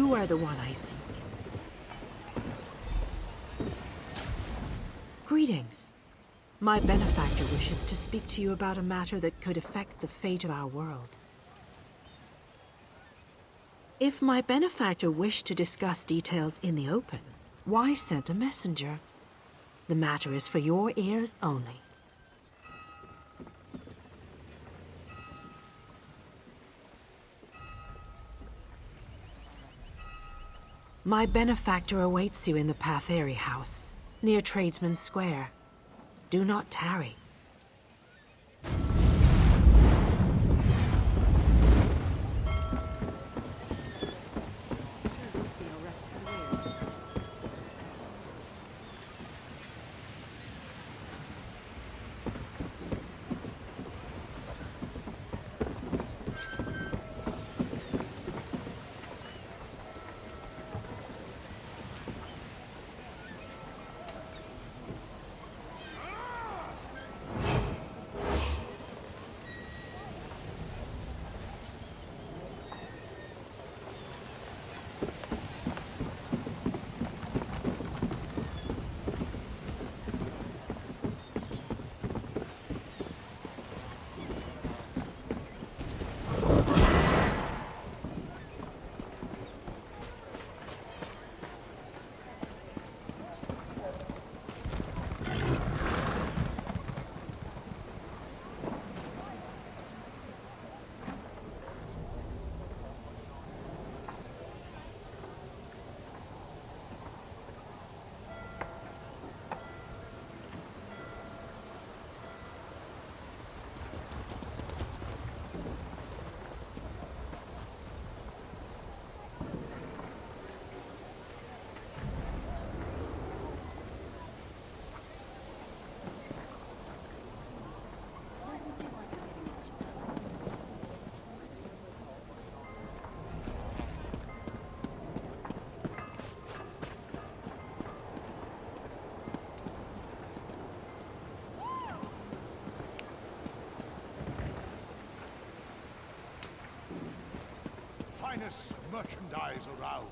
You are the one I seek. Greetings. My benefactor wishes to speak to you about a matter that could affect the fate of our world. If my benefactor wished to discuss details in the open, why send a messenger? The matter is for your ears only. My benefactor awaits you in the Patheri house, near Tradesman's Square. Do not tarry. Finest merchandise around.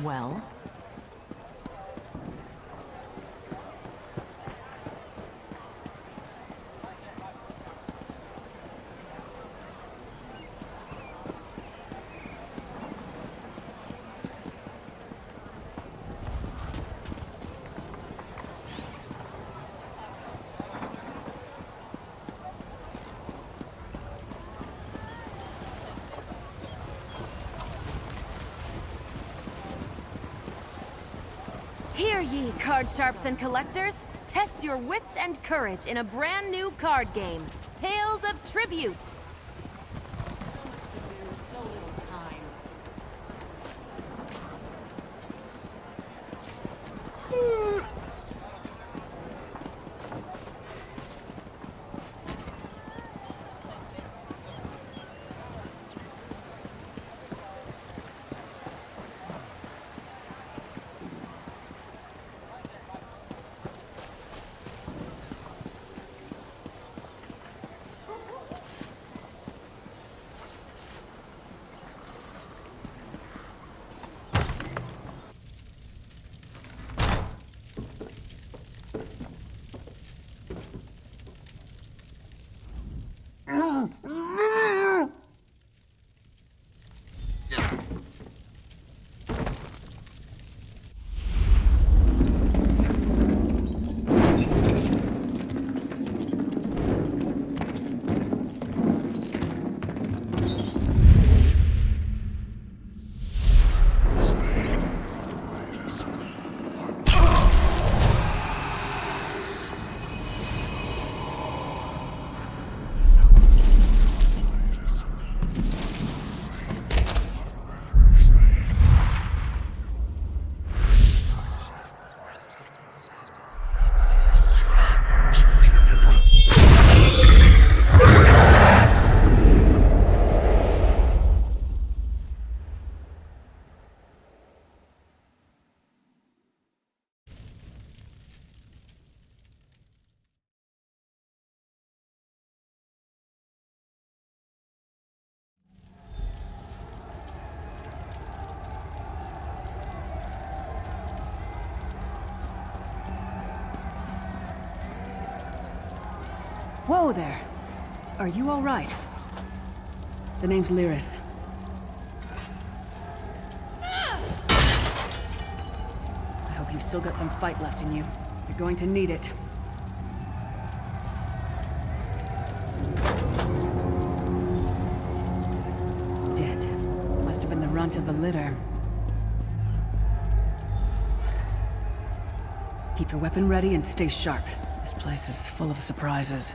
Well? Hear ye, card sharps and collectors! Test your wits and courage in a brand new card game, Tales of Tribute! So little time. Whoa there! Are you alright? The name's Lyris. I hope you've still got some fight left in you. You're going to need it. Dead. Must have been the runt of the litter. Keep your weapon ready and stay sharp. This place is full of surprises.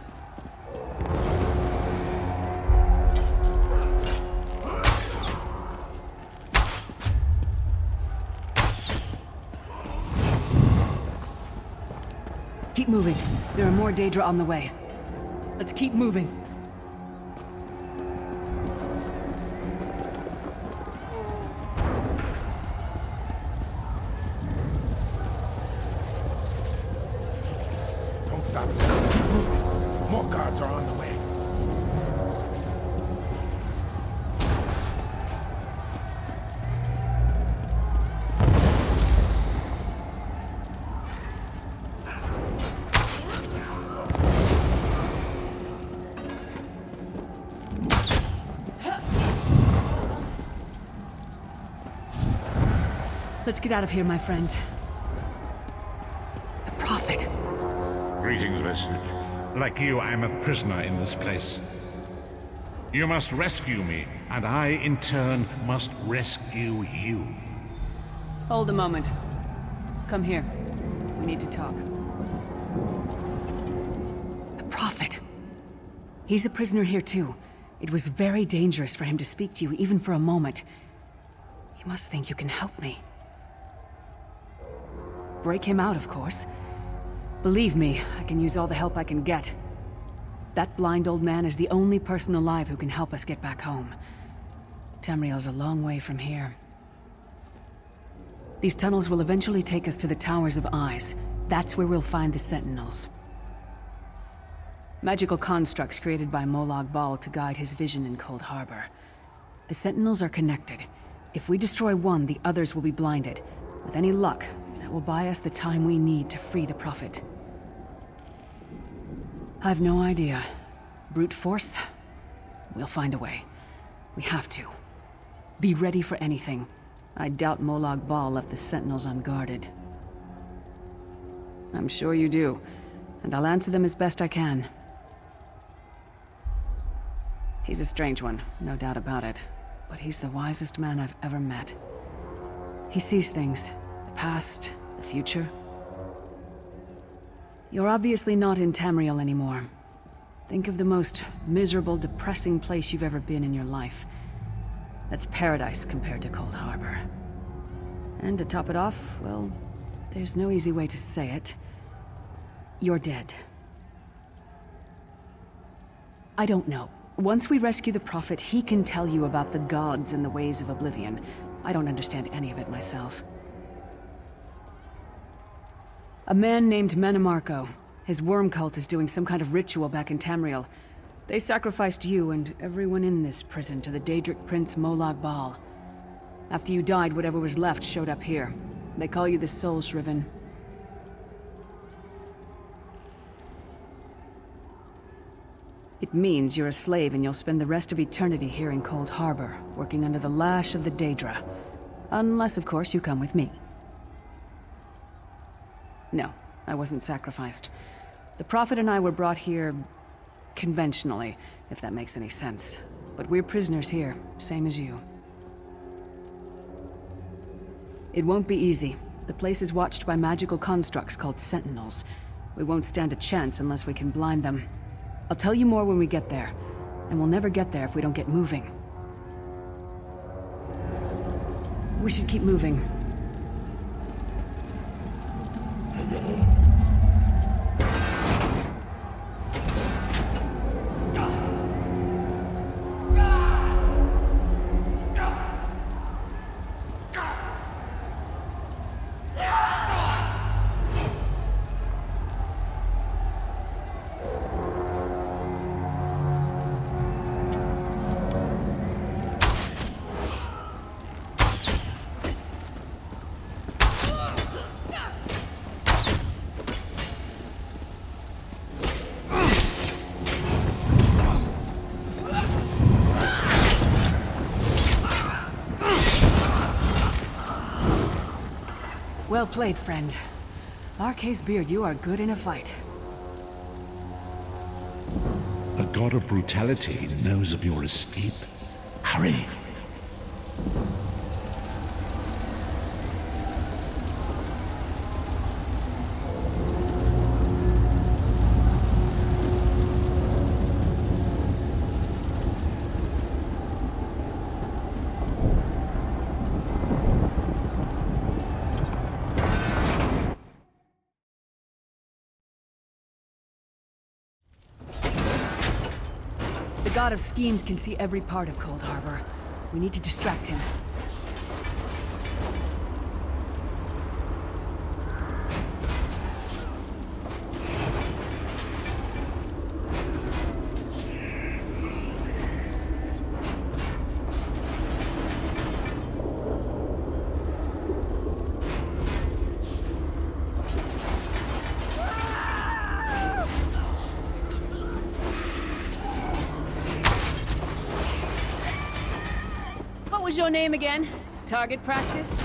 Keep moving. There are more Daedra on the way. Let's keep moving. Don't stop. Keep moving. More guards are on the way. Let's get out of here, my friend. The Prophet. Greetings, listener. Like you, I am a prisoner in this place. You must rescue me, and I, in turn, must rescue you. Hold a moment. Come here. We need to talk. The Prophet. He's a prisoner here, too. It was very dangerous for him to speak to you, even for a moment. You must think you can help me. Break him out, of course. Believe me, I can use all the help I can get. That blind old man is the only person alive who can help us get back home. Tamriel's a long way from here. These tunnels will eventually take us to the Towers of Eyes. That's where we'll find the Sentinels. Magical constructs created by Molаг Bala to guide his vision in Cold Harbor. The Sentinels are connected. If we destroy one, the others will be blinded. With any luck, that will buy us the time we need to free the Prophet. I've no idea. Brute force? We'll find a way. We have to. Be ready for anything. I doubt Molag Bala left the Sentinels unguarded. I'm sure you do, and I'll answer them as best I can. He's a strange one, no doubt about it, but he's the wisest man I've ever met. He sees things. The past, the future. You're obviously not in Tamriel anymore. Think of the most miserable, depressing place you've ever been in your life. That's paradise compared to Cold Harbor. And to top it off, well, there's no easy way to say it. You're dead. I don't know. Once we rescue the Prophet, he can tell you about the gods and the ways of oblivion. I don't understand any of it myself. A man named Manamarco. His worm cult is doing some kind of ritual back in Tamriel. They sacrificed you and everyone in this prison to the Daedric prince Molag Bala. After you died, whatever was left showed up here. They call you the Soul Shriven. It means you're a slave and you'll spend the rest of eternity here in Cold Harbor, working under the lash of the Daedra. Unless, of course, you come with me. No, I wasn't sacrificed. The Prophet and I were brought here conventionally, if that makes any sense. But we're prisoners here, same as you. It won't be easy. The place is watched by magical constructs called Sentinels. We won't stand a chance unless we can blind them. I'll tell you more when we get there, and we'll never get there if we don't get moving. We should keep moving. Well played, friend. Arcase Beard, you are good in a fight. The god of brutality knows of your escape. Hurry! The god of schemes can see every part of Cold Harbor. We need to distract him. What was your name again? Target practice?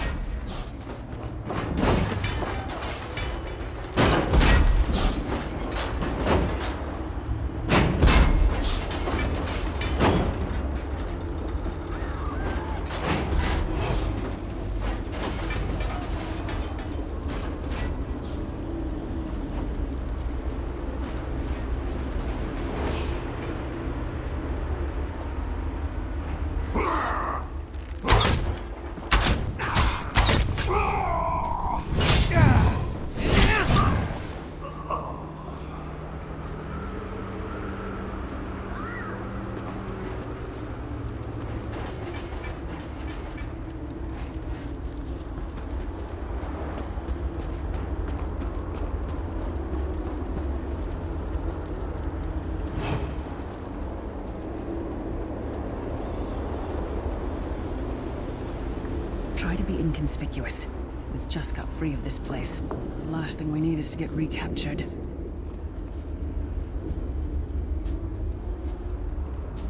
Try to be inconspicuous. We just got free of this place. The last thing we need is to get recaptured.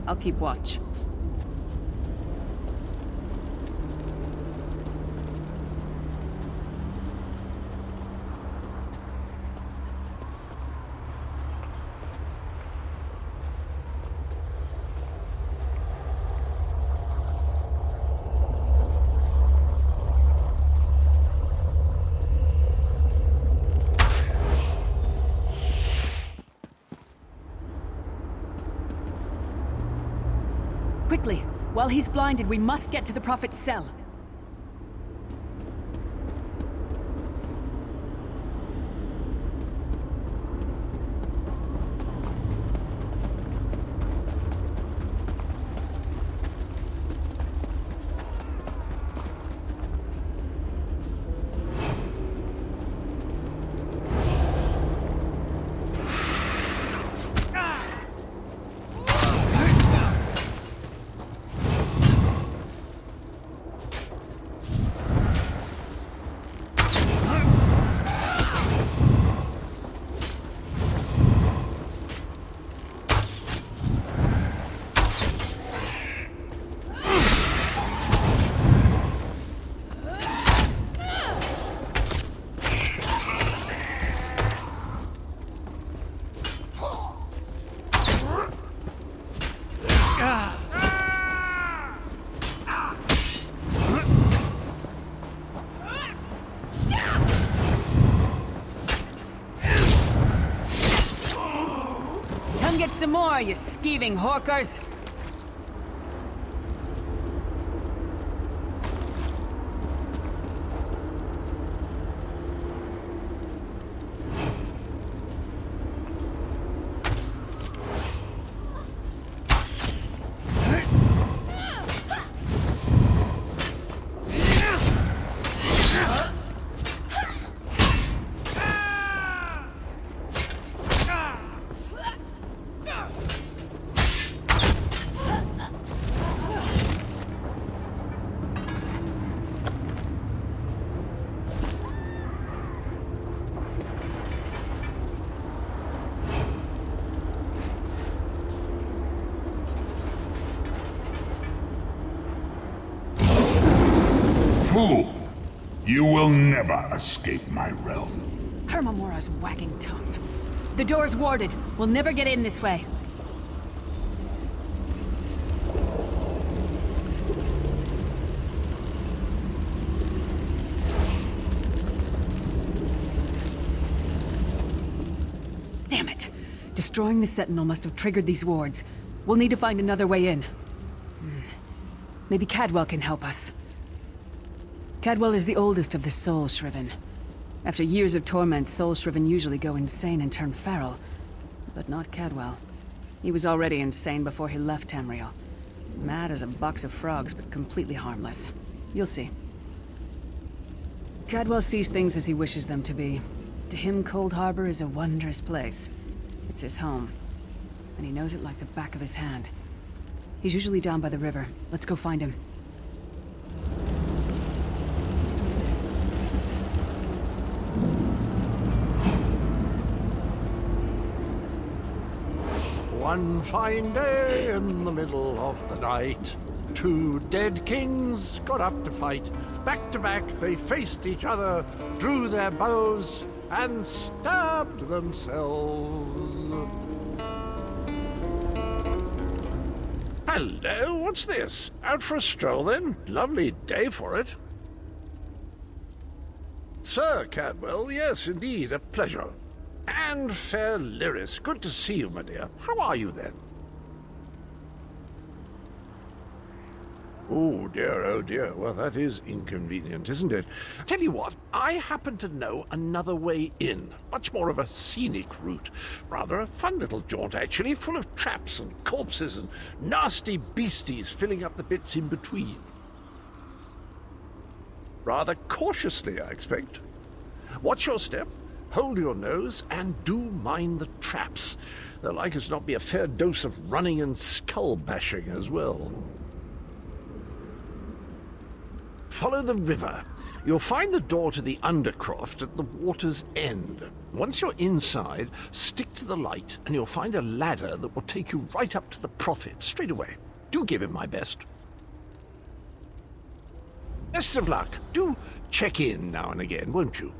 I'll keep watch. Quickly! While he's blinded, we must get to the Prophet's cell. Come get some more, you skeeving hawkers! You will never escape my realm. Hermamora's wagging tongue. The door's warded. We'll never get in this way. Damn it! Destroying the Sentinel must have triggered these wards. We'll need to find another way in. Maybe Cadwell can help us. Cadwell is the oldest of the Soul Shriven. After years of torment, Soul Shriven usually go insane and turn feral. But not Cadwell. He was already insane before he left Tamriel. Mad as a box of frogs, but completely harmless. You'll see. Cadwell sees things as he wishes them to be. To him, Cold Harbor is a wondrous place. It's his home. And he knows it like the back of his hand. He's usually down by the river. Let's go find him. One fine day in the middle of the night, two dead kings got up to fight. Back to back they faced each other, drew their bows, and stabbed themselves. Hello, what's this? Out for a stroll then? Lovely day for it. Sir Cadwell, yes, indeed, a pleasure. And fair Lyris, good to see you, my dear. How are you, then? Oh dear, well, that is inconvenient, isn't it? Tell you what, I happen to know another way in. Much more of a scenic route. Rather a fun little jaunt, actually, full of traps and corpses and nasty beasties filling up the bits in between. Rather cautiously, I expect. Watch your step. Hold your nose, and do mind the traps. There'll like as not be a fair dose of running and skull-bashing as well. Follow the river. You'll find the door to the Undercroft at the water's end. Once you're inside, stick to the light, and you'll find a ladder that will take you right up to the Prophet straight away. Do give him my best. Best of luck. Do check in now and again, won't you?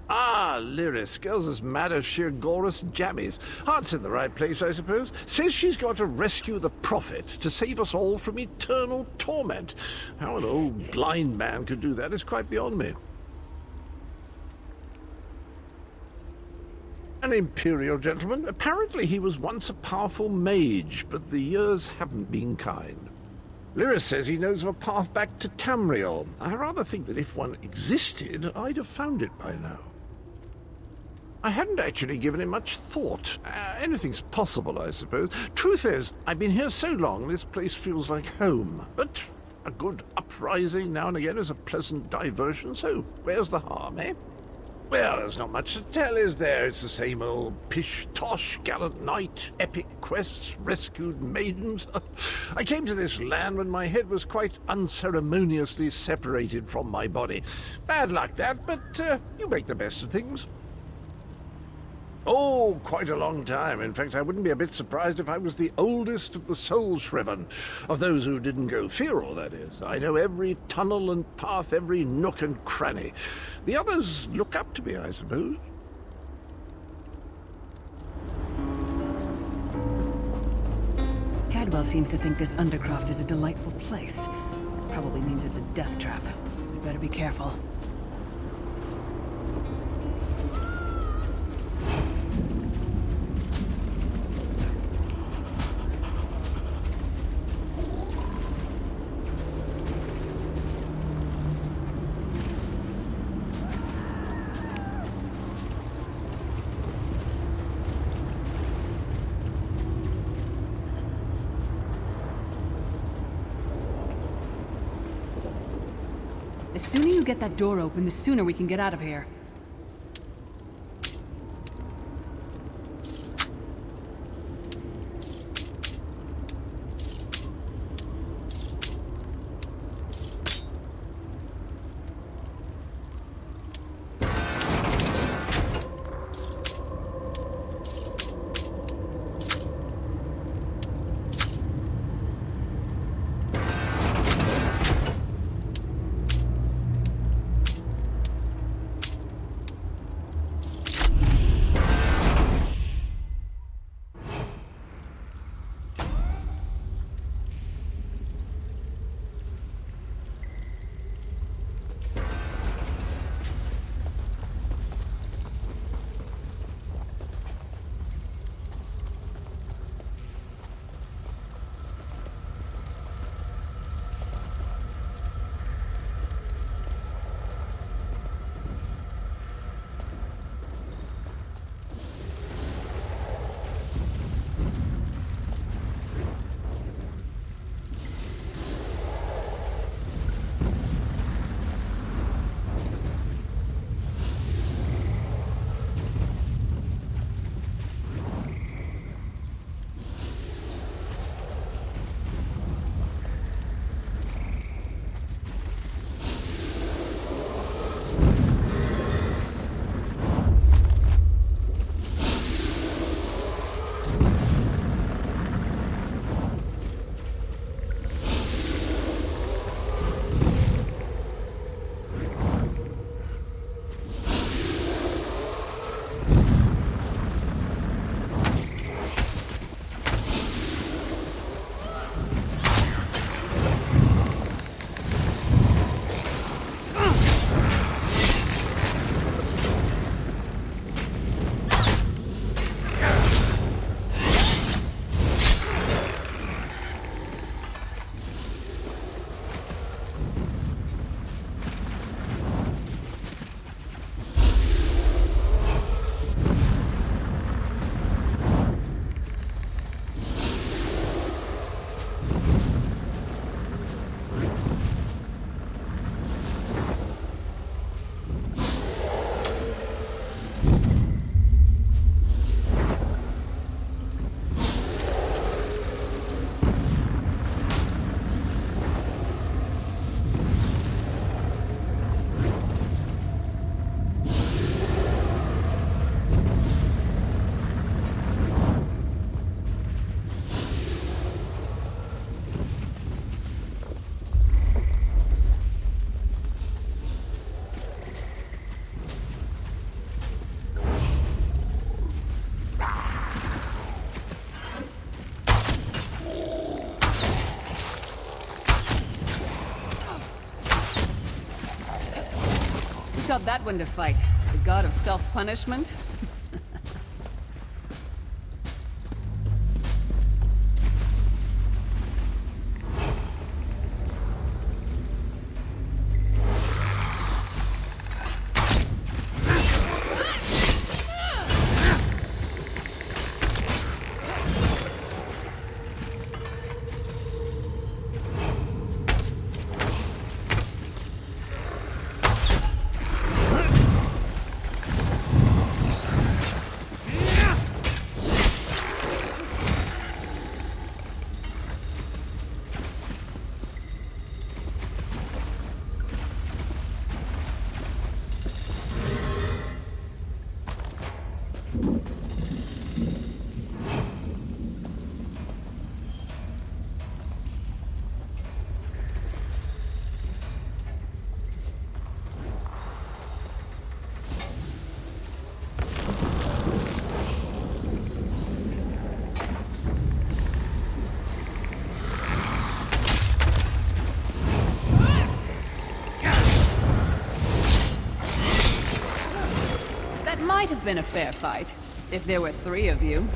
Ah, Lyris, girl's as mad as sheer Gorus jammies. Heart's in the right place, I suppose. Says she's got to rescue the Prophet to save us all from eternal torment. How an old blind man could do that is quite beyond me. An Imperial gentleman. Apparently he was once a powerful mage, but the years haven't been kind. Lyris says he knows of a path back to Tamriel. I rather think that if one existed, I'd have found it by now. I hadn't actually given it much thought. Anything's possible, I suppose. Truth is, I've been here so long, this place feels like home. But a good uprising now and again is a pleasant diversion, so where's the harm, eh? Well, there's not much to tell, is there? It's the same old pish-tosh, gallant knight, epic quests, rescued maidens. I came to this land when my head was quite unceremoniously separated from my body. Bad luck, that, but you make the best of things. Oh, quite a long time. In fact, I wouldn't be a bit surprised if I was the oldest of the Soul Shriven, of those who didn't go feral, that is. I know every tunnel and path, every nook and cranny. The others look up to me, I suppose. Cadwell seems to think this Undercroft is a delightful place. It probably means it's a death trap. We better be careful. The sooner you get that door open, the sooner we can get out of here. Who taught that one to fight? The god of self-punishment? Might have been a fair fight, if there were 3 of you.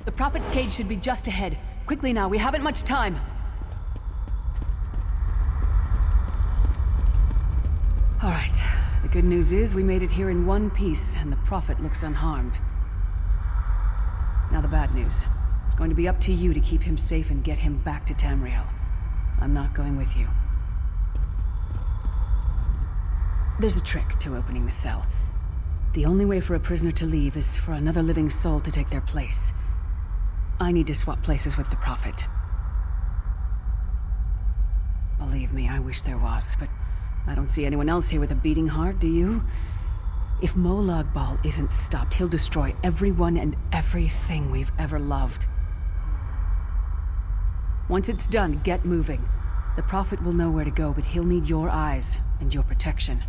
The Prophet's cage should be just ahead. Quickly now, we haven't much time. All right. The good news is we made it here in one piece, and the Prophet looks unharmed. Now the bad news. It's going to be up to you to keep him safe and get him back to Tamriel. I'm not going with you. There's a trick to opening the cell. The only way for a prisoner to leave is for another living soul to take their place. I need to swap places with the Prophet. Believe me, I wish there was, but I don't see anyone else here with a beating heart, do you? If Molаг Bala isn't stopped, he'll destroy everyone and everything we've ever loved. Once it's done, get moving. The Prophet will know where to go, but he'll need your eyes and your protection.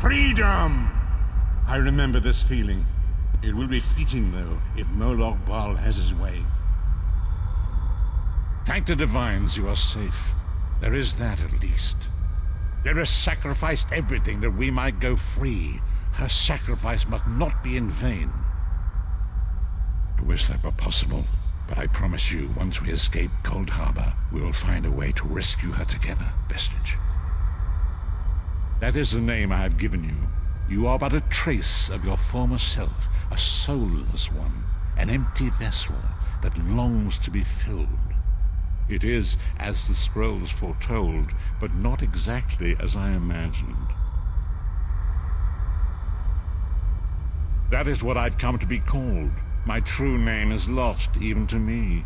Freedom! I remember this feeling. It will be fitting, though, if Molag Bala has his way. Thank the divines you are safe. There is that, at least. Lyra sacrificed everything that we might go free. Her sacrifice must not be in vain. I wish that were possible, but I promise you, once we escape Cold Harbor, we will find a way to rescue her together, Vestige. That is the name I have given you. You are but a trace of your former self, a soulless one, an empty vessel that longs to be filled. It is as the scrolls foretold, but not exactly as I imagined. That is what I've come to be called. My true name is lost even to me.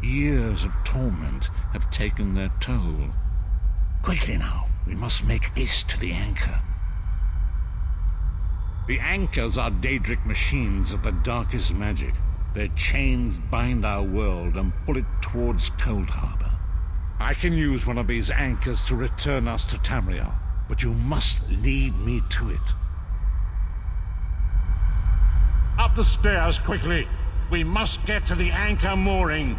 Years of torment have taken their toll. Quickly now, we must make haste to the anchor. The anchors are Daedric machines of the darkest magic. Their chains bind our world and pull it towards Cold Harbor. I can use one of these anchors to return us to Tamriel, but you must lead me to it. Up the stairs, quickly! We must get to the anchor mooring!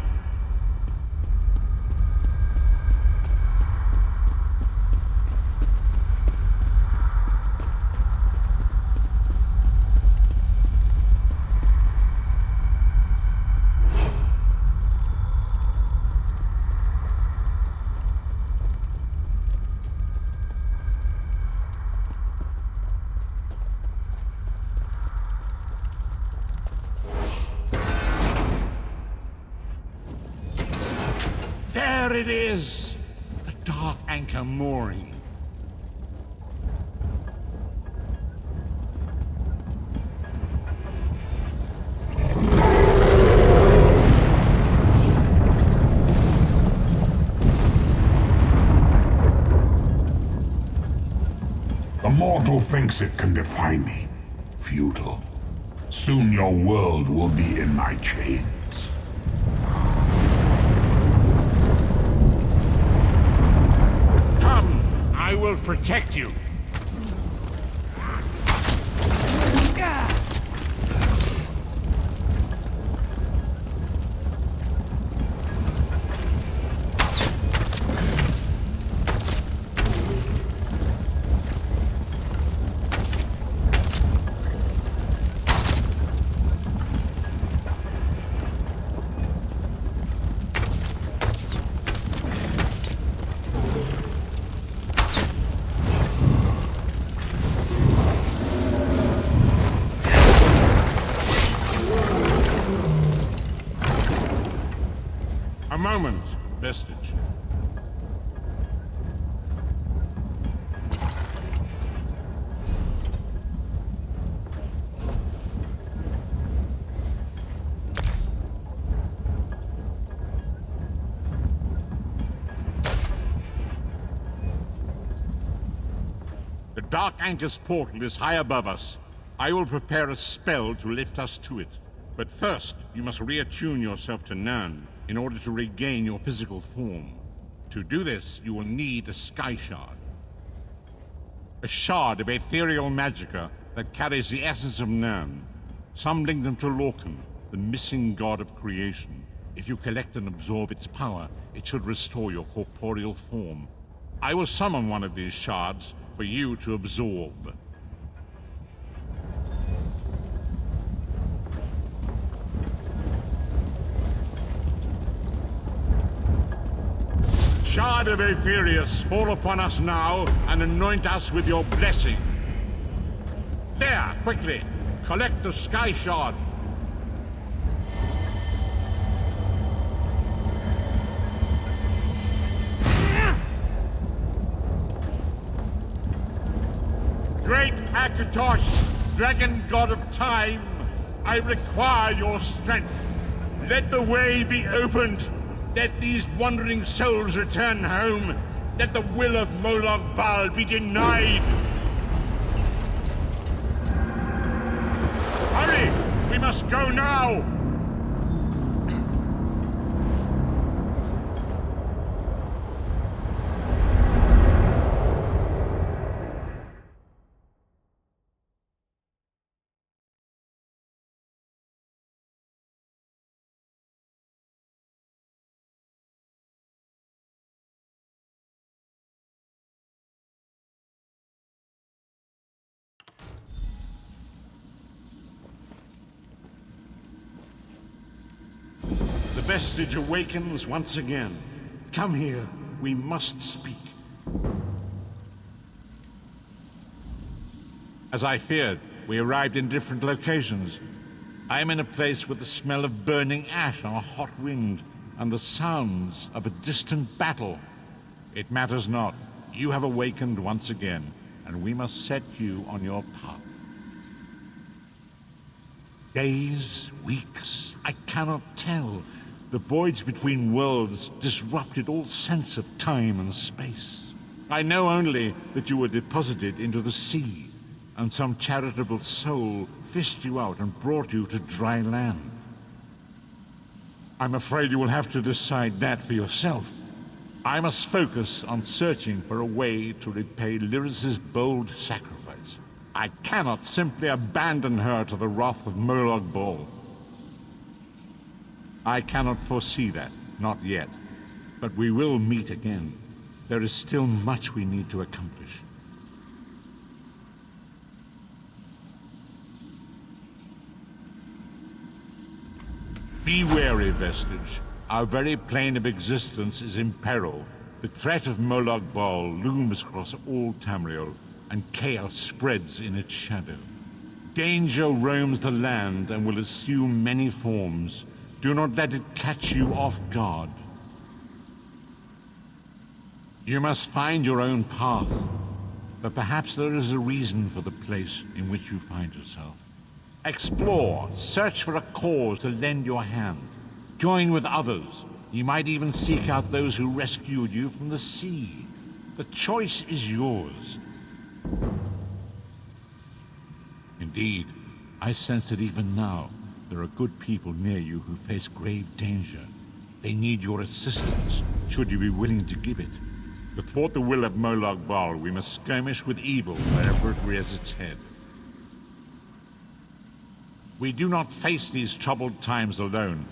There it is! The dark anchor mooring. The mortal thinks it can defy me. Futile. Soon your world will be in my chains. I will protect you. A moment, Vestige. The Dark Anchor's portal is high above us. I will prepare a spell to lift us to it. But first, you must reattune yourself to Nern in order to regain your physical form. To do this, you will need a Sky Shard. A shard of ethereal magicka that carries the essence of Nern. Some link them to Lorcan, the missing god of creation. If you collect and absorb its power, it should restore your corporeal form. I will summon one of these shards for you to absorb. Shard of Aetherius, fall upon us now and anoint us with your blessing. There, quickly! Collect the Sky Shard. Great Akatosh, dragon god of time, I require your strength. Let the way be opened. Let these wandering souls return home. Let the will of Molag Bala be denied. Hurry! We must go now! The Vestige awakens once again. Come here, we must speak. As I feared, we arrived in different locations. I am in a place with the smell of burning ash on a hot wind. and the sounds of a distant battle. It matters not. You have awakened once again, and we must set you on your path. Days, weeks, I cannot tell. The voids between worlds disrupted all sense of time and space. I know only that you were deposited into the sea, and some charitable soul fished you out and brought you to dry land. I'm afraid you will have to decide that for yourself. I must focus on searching for a way to repay Lyris's bold sacrifice. I cannot simply abandon her to the wrath of Molаг Bala. I cannot foresee that, not yet. But we will meet again. There is still much we need to accomplish. Be wary, Vestige. Our very plane of existence is in peril. The threat of Molag Bala looms across all Tamriel, and chaos spreads in its shadow. Danger roams the land and will assume many forms. Do not let it catch you off guard. You must find your own path, but perhaps there is a reason for the place in which you find yourself. Explore, search for a cause to lend your hand. Join with others. You might even seek out those who rescued you from the sea. The choice is yours. Indeed, I sense that even now, there are good people near you who face grave danger. They need your assistance, should you be willing to give it. To thwart the will of Molag Bala, we must skirmish with evil wherever it rears its head. We do not face these troubled times alone.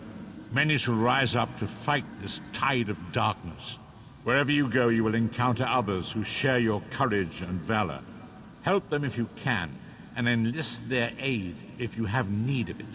Many shall rise up to fight this tide of darkness. Wherever you go, you will encounter others who share your courage and valor. Help them if you can, and enlist their aid if you have need of it.